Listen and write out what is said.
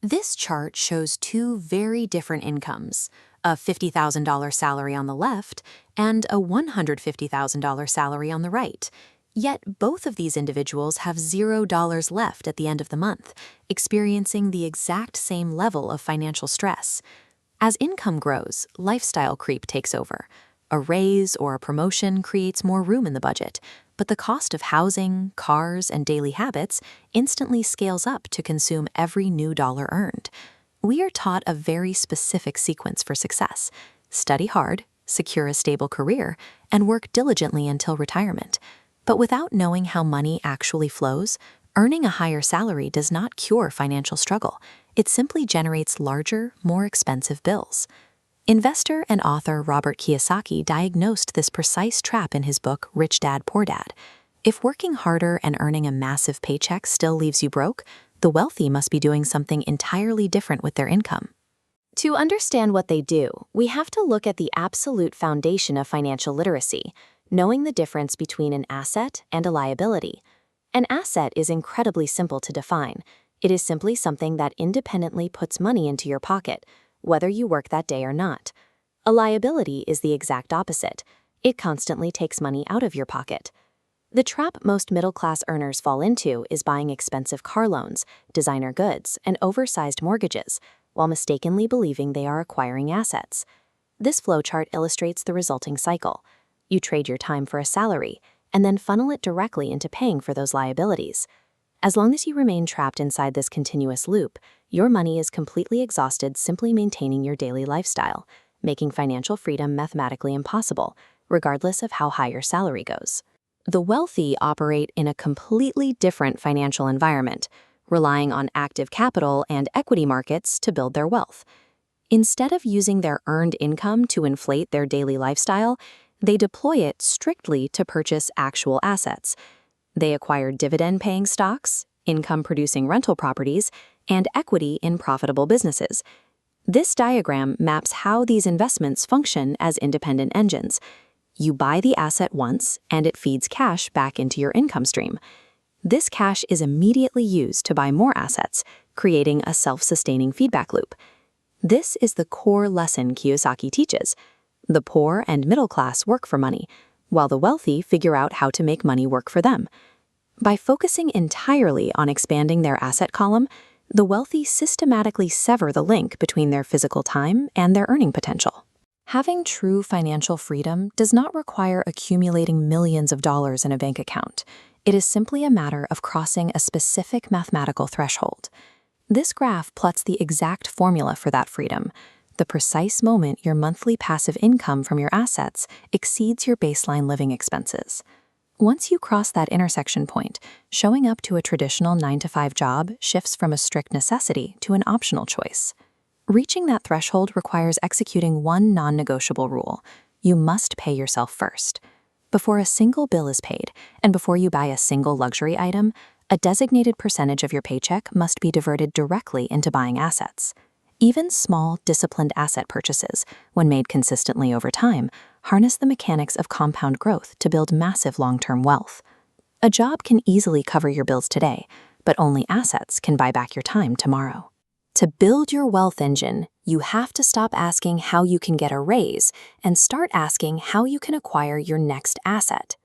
This chart shows two very different incomes, a $50,000 salary on the left and a $150,000 salary on the right. Yet both of these individuals have $0 left at the end of the month, experiencing the exact same level of financial stress. As income grows, lifestyle creep takes over. A raise or a promotion creates more room in the budget, but the cost of housing, cars, and daily habits instantly scales up to consume every new dollar earned. We are taught a very specific sequence for success: study hard, secure a stable career, and work diligently until retirement. But without knowing how money actually flows, earning a higher salary does not cure financial struggle. It simply generates larger, more expensive bills. Investor and author Robert Kiyosaki diagnosed this precise trap in his book, Rich Dad, Poor Dad. If working harder and earning a massive paycheck still leaves you broke, the wealthy must be doing something entirely different with their income. To understand what they do, we have to look at the absolute foundation of financial literacy, knowing the difference between an asset and a liability. An asset is incredibly simple to define. It is simply something that independently puts money into your pocket, whether you work that day or not. A liability is the exact opposite. It constantly takes money out of your pocket. The trap most middle-class earners fall into is buying expensive car loans, designer goods, and oversized mortgages, while mistakenly believing they are acquiring assets. This flowchart illustrates the resulting cycle. You trade your time for a salary, and then funnel it directly into paying for those liabilities. As long as you remain trapped inside this continuous loop, your money is completely exhausted simply maintaining your daily lifestyle, making financial freedom mathematically impossible, regardless of how high your salary goes. The wealthy operate in a completely different financial environment, relying on active capital and equity markets to build their wealth. Instead of using their earned income to inflate their daily lifestyle, they deploy it strictly to purchase actual assets. They acquire dividend-paying stocks, income-producing rental properties, and equity in profitable businesses. This diagram maps how these investments function as independent engines. You buy the asset once, and it feeds cash back into your income stream. This cash is immediately used to buy more assets, creating a self-sustaining feedback loop. This is the core lesson Kiyosaki teaches. The poor and middle class work for money, while the wealthy figure out how to make money work for them. By focusing entirely on expanding their asset column, the wealthy systematically sever the link between their physical time and their earning potential. Having true financial freedom does not require accumulating millions of dollars in a bank account. It is simply a matter of crossing a specific mathematical threshold. This graph plots the exact formula for that freedom, the precise moment your monthly passive income from your assets exceeds your baseline living expenses. Once you cross that intersection point, showing up to a traditional 9-to-5 job shifts from a strict necessity to an optional choice. Reaching that threshold requires executing one non-negotiable rule: you must pay yourself first. Before a single bill is paid, and before you buy a single luxury item, a designated percentage of your paycheck must be diverted directly into buying assets. Even small, disciplined asset purchases, when made consistently over time, harness the mechanics of compound growth to build massive long-term wealth. A job can easily cover your bills today, but only assets can buy back your time tomorrow. To build your wealth engine, you have to stop asking how you can get a raise and start asking how you can acquire your next asset.